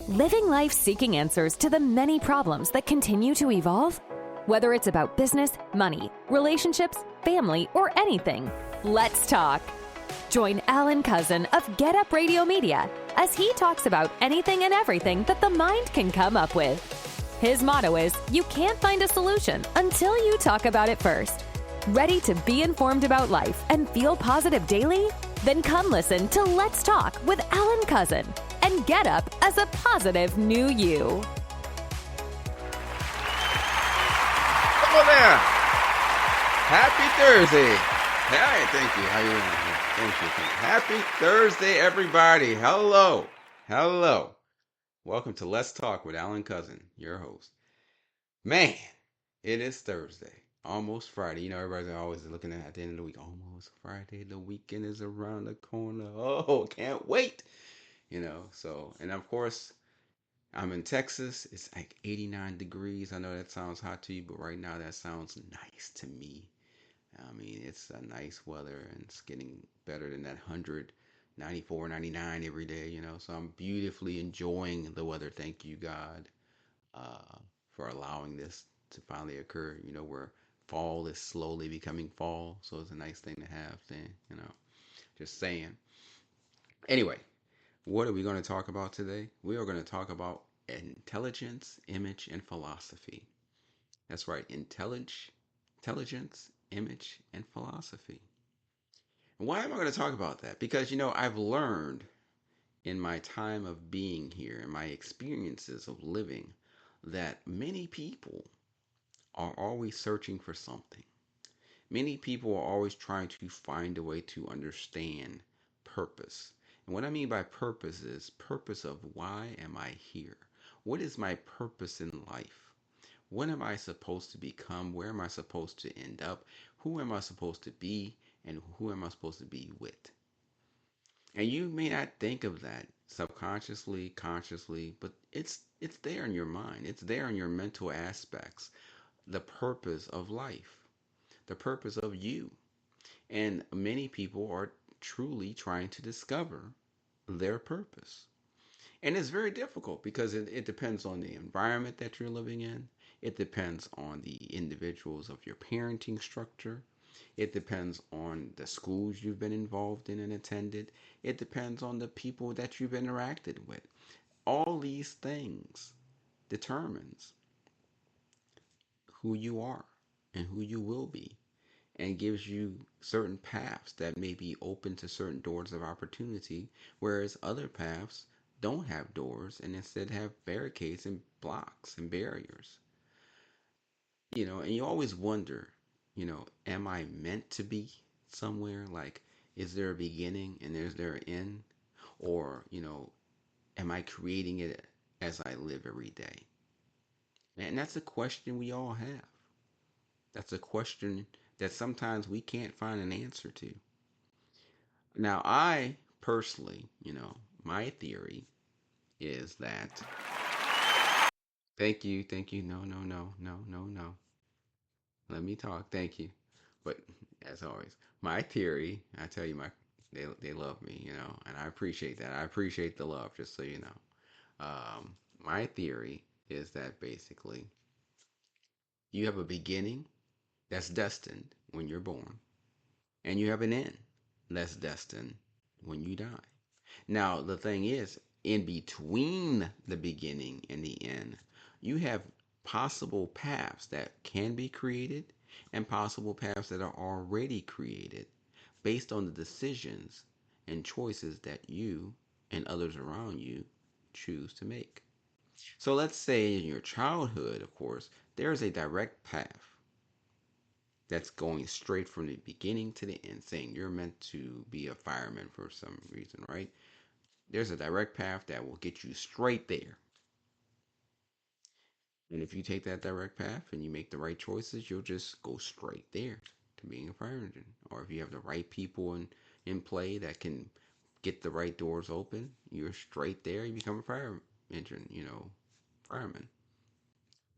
Living life seeking answers to the many problems that continue to evolve? Whether it's about business, money, relationships, family, or anything, let's talk. Join Alan Cousin of Get Up Radio Media as he talks about anything and everything that the mind can come up with. His motto is, you can't find a solution until you talk about it first. Ready to be informed about life and feel positive daily? Then come listen to Let's Talk with Alan Cousin and get up as a positive new you. Hello there. Happy Thursday. Hey, thank you. How you doing? Thank you. Happy Thursday, everybody. Hello. Welcome to Let's Talk with Alan Cousin, your host. Man, it is Thursday. Almost Friday. You know, everybody's always looking at the end of the week. Almost Friday. The weekend is around the corner. Oh, can't wait. You know, so, and of course, I'm in Texas. It's like 89 degrees. I know that sounds hot to you, but right now that sounds nice to me. I mean, it's a nice weather and it's getting better than that 100, 94, 99 every day, you know. So I'm beautifully enjoying the weather. Thank you, God, for allowing this to finally occur. You know, where fall is slowly becoming fall. So it's a nice thing to have then, you know, just saying. Anyway, what are we going to talk about today? We are going to talk about intelligence, image, and philosophy. That's right, intelligence, image, and philosophy. And why am I going to talk about that? Because, you know, I've learned in my time of being here and my experiences of living that many people are always searching for something. Many people are always trying to find a way to understand purpose. And what I mean by purpose is purpose of why am I here? What is my purpose in life? What am I supposed to become? Where am I supposed to end up? Who am I supposed to be? And who am I supposed to be with? And you may not think of that subconsciously, consciously, but it's there in your mind. It's there in your mental aspects. The purpose of life, the purpose of you. And many people are truly trying to discover their purpose. And it's very difficult because it depends on the environment that you're living in. It depends on the individuals of your parenting structure. It depends on the schools you've been involved in and attended. It depends on the people that you've interacted with. All these things determines who you are and who you will be and gives you certain paths that may be open to certain doors of opportunity, whereas other paths don't have doors and instead have barricades and blocks and barriers. You know, and you always wonder, you know, am I meant to be somewhere? Like, is there a beginning and is there an end? Or, you know, am I creating it as I live every day? And that's a question we all have. That's a question that sometimes we can't find an answer to. Now, I personally, you know, my theory is that. Thank you. No. Let me talk. Thank you. But as always, my theory, I tell you, they love me, you know, and I appreciate that. I appreciate the love, just so you know. My theory is that basically you have a beginning that's destined when you're born, and you have an end that's destined when you die. Now, the thing is, in between the beginning and the end, you have possible paths that can be created and possible paths that are already created based on the decisions and choices that you and others around you choose to make. So let's say in your childhood, of course, there's a direct path that's going straight from the beginning to the end, saying you're meant to be a fireman for some reason, right? There's a direct path that will get you straight there. And if you take that direct path and you make the right choices, you'll just go straight there to being a fire engine. Or if you have the right people in play that can get the right doors open, you're straight there. You become a fire engine, you know, fireman.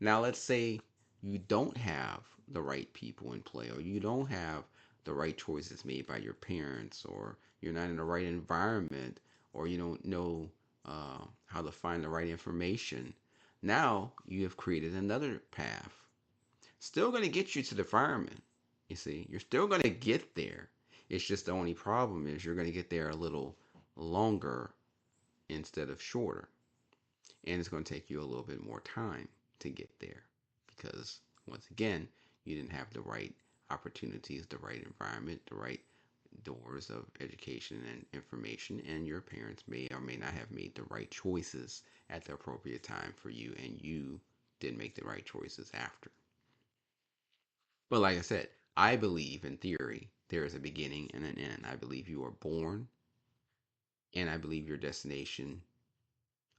Now, let's say you don't have the right people in play, or you don't have the right choices made by your parents, or you're not in the right environment, or you don't know how to find the right information, now you have created another path. Still going to get you to the fireman. You see, you're still going to get there. It's just the only problem is you're going to get there a little longer instead of shorter. And it's going to take you a little bit more time to get there because, once again, you didn't have the right opportunities, the right environment, the right doors of education and information, and your parents may or may not have made the right choices at the appropriate time for you, and you didn't make the right choices after. But like I said, I believe in theory there is a beginning and an end. I believe you are born, and I believe your destination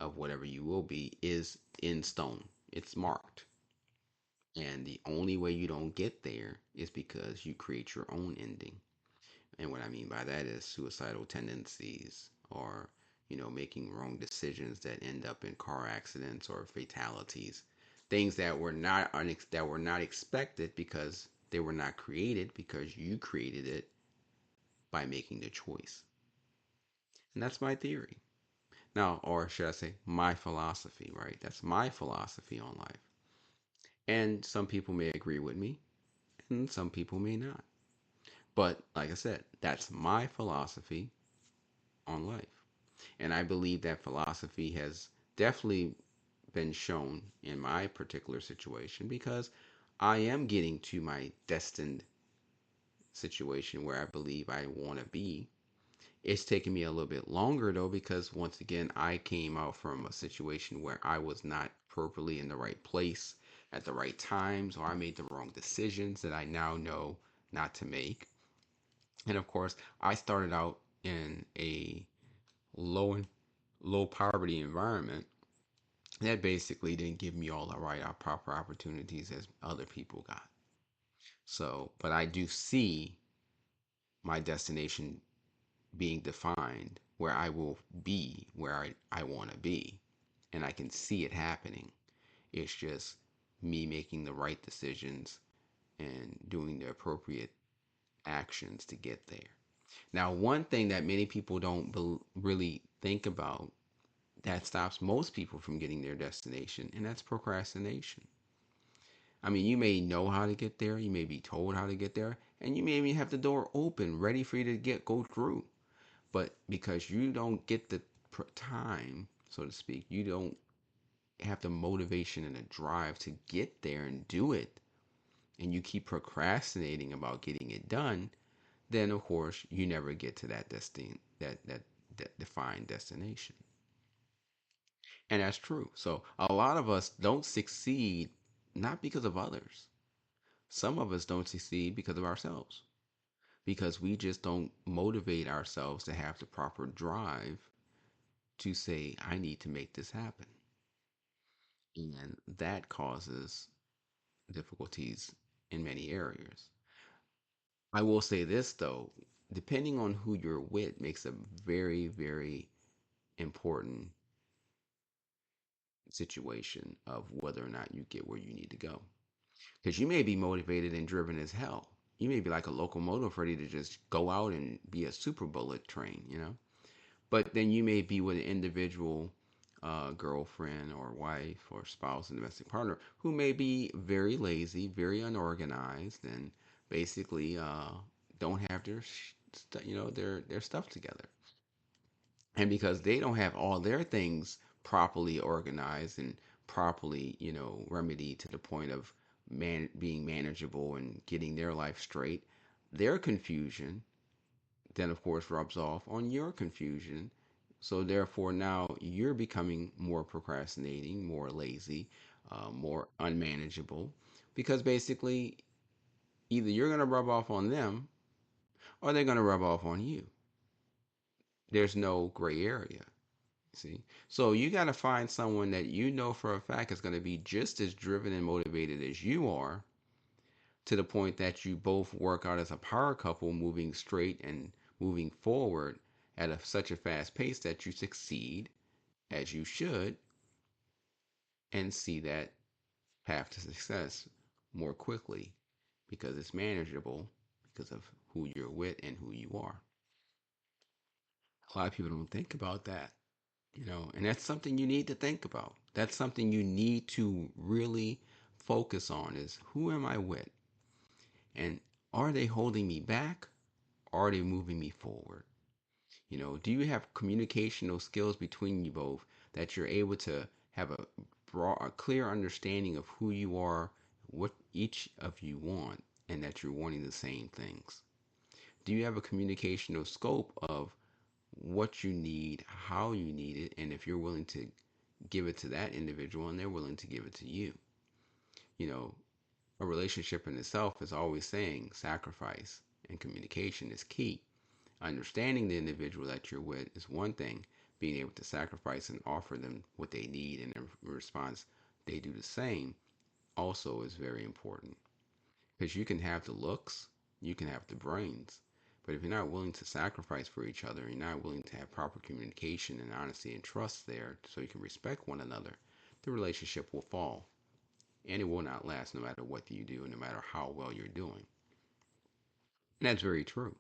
of whatever you will be is in stone. It's marked. And the only way you don't get there is because you create your own ending. And what I mean by that is suicidal tendencies or, making wrong decisions that end up in car accidents or fatalities. Things that were not expected because they were not created because you created it by making the choice. And that's my theory. Now, or should I say my philosophy, right? That's my philosophy on life. And some people may agree with me and some people may not. But like I said, that's my philosophy on life. And I believe that philosophy has definitely been shown in my particular situation because I am getting to my destined situation where I believe I want to be. It's taken me a little bit longer though because once again I came out from a situation where I was not appropriately in the right place at the right times or I made the wrong decisions that I now know not to make. And of course, I started out in a low low poverty environment that basically didn't give me all the right proper opportunities as other people got. So, but I do see my destination being defined where I will be where I want to be. And I can see it happening. It's just me making the right decisions and doing the appropriate actions to get there. Now, one thing that many people don't really think about that stops most people from getting their destination, and that's procrastination. I mean, you may know how to get there, you may be told how to get there, and you may even have the door open, ready for you to go through. But because you don't get the time, so to speak, you don't have the motivation and the drive to get there and do it, and you keep procrastinating about getting it done, then of course you never get to that defined destination. And that's true. So a lot of us don't succeed not because of others. Some of us don't succeed because of ourselves. Because we just don't motivate ourselves to have the proper drive to say, I need to make this happen. And that causes difficulties in many areas. I will say this though, depending on who you're with makes a very, very important situation of whether or not you get where you need to go. Because you may be motivated and driven as hell. You may be like a locomotive ready to just go out and be a super bullet train. But then you may be with an individual girlfriend or wife or spouse and domestic partner who may be very lazy, very unorganized, and basically don't have their stuff together. And because they don't have all their things properly organized and properly, remedied to the point of being manageable and getting their life straight, their confusion then of course rubs off on your confusion. So therefore now you're becoming more procrastinating, more lazy, more unmanageable because basically either you're going to rub off on them or they're going to rub off on you. There's no gray area. See? So you got to find someone that you know for a fact is going to be just as driven and motivated as you are to the point that you both work out as a power couple moving straight and moving forward at such a fast pace that you succeed as you should and see that path to success more quickly because it's manageable because of who you're with and who you are. A lot of people don't think about that. And that's something you need to think about. That's something you need to really focus on is who am I with? And are they holding me back? Or are they moving me forward? Do you have communicational skills between you both that you're able to have a clear understanding of who you are, what each of you want, and that you're wanting the same things? Do you have a communicational scope of what you need, how you need it, and if you're willing to give it to that individual and they're willing to give it to you? You know, a relationship in itself is always saying sacrifice and communication is key. Understanding the individual that you're with is one thing. Being able to sacrifice and offer them what they need and in response they do the same also is very important. Because you can have the looks, you can have the brains, but if you're not willing to sacrifice for each other, you're not willing to have proper communication and honesty and trust there so you can respect one another, the relationship will fall. And it will not last no matter what you do, no matter how well you're doing. And that's very true.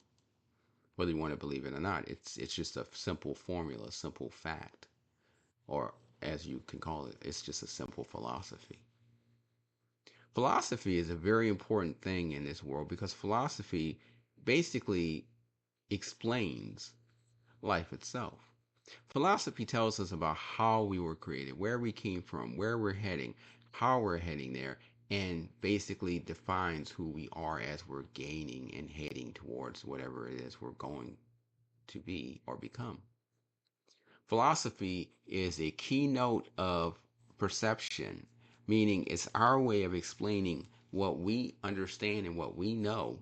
Whether you want to believe it or not, it's just a simple formula, simple fact, or as you can call it, it's just a simple philosophy. Philosophy is a very important thing in this world because philosophy basically explains life itself. Philosophy tells us about how we were created, where we came from, where we're heading, how we're heading there, and basically defines who we are as we're gaining and heading towards whatever it is we're going to be or become. Philosophy is a keynote of perception, meaning it's our way of explaining what we understand and what we know,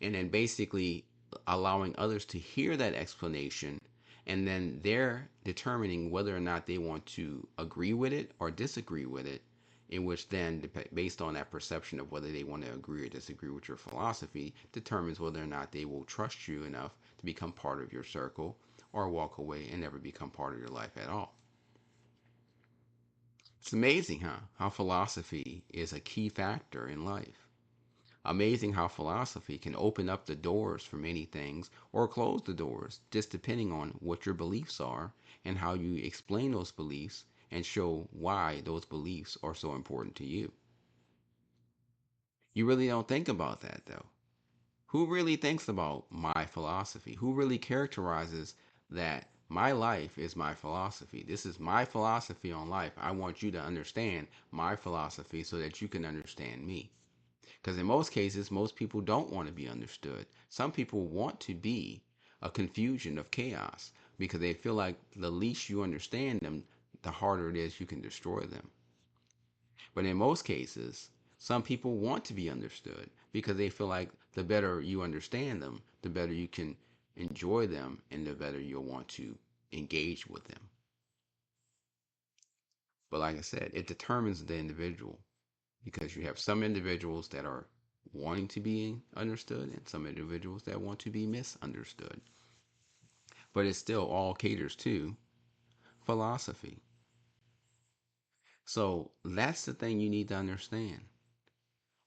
and then basically allowing others to hear that explanation, and then they're determining whether or not they want to agree with it or disagree with it, in which then, based on that perception of whether they want to agree or disagree with your philosophy, determines whether or not they will trust you enough to become part of your circle or walk away and never become part of your life at all. It's amazing, huh? How philosophy is a key factor in life. Amazing how philosophy can open up the doors for many things or close the doors, just depending on what your beliefs are and how you explain those beliefs and show why those beliefs are so important to you. You really don't think about that though. Who really thinks about my philosophy? Who really characterizes that my life is my philosophy? This is my philosophy on life. I want you to understand my philosophy so that you can understand me. Because in most cases, most people don't want to be understood. Some people want to be a confusion of chaos because they feel like the least you understand them, the harder it is you can destroy them. But in most cases, some people want to be understood because they feel like the better you understand them, the better you can enjoy them, and the better you'll want to engage with them. But like I said, it determines the individual because you have some individuals that are wanting to be understood and some individuals that want to be misunderstood. But it still all caters to philosophy. So that's the thing you need to understand.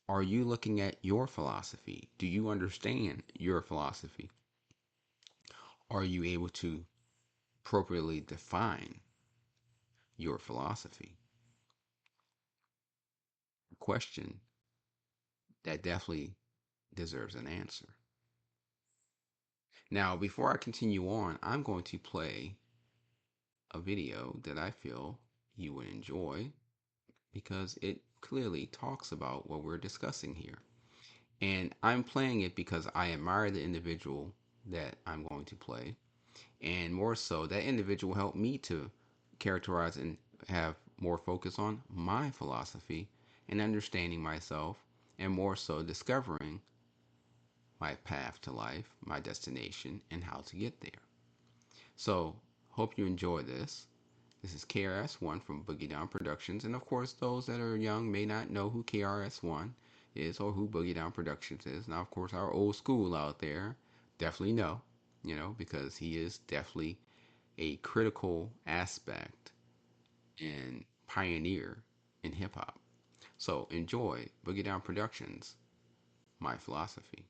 Are you looking at your philosophy? Do you understand your philosophy? Are you able to appropriately define your philosophy? A question that definitely deserves an answer. Now, before I continue on, I'm going to play a video that I feel you would enjoy because it clearly talks about what we're discussing here. And I'm playing it because I admire the individual that I'm going to play. And more so, that individual helped me to characterize and have more focus on my philosophy and understanding myself, and more so discovering my path to life, my destination, and how to get there. So, hope you enjoy this. This is KRS-One from Boogie Down Productions, and of course, those that are young may not know who KRS-One is or who Boogie Down Productions is. Now, of course, our old school out there definitely know, because he is definitely a critical aspect and pioneer in hip hop. So enjoy Boogie Down Productions, My Philosophy.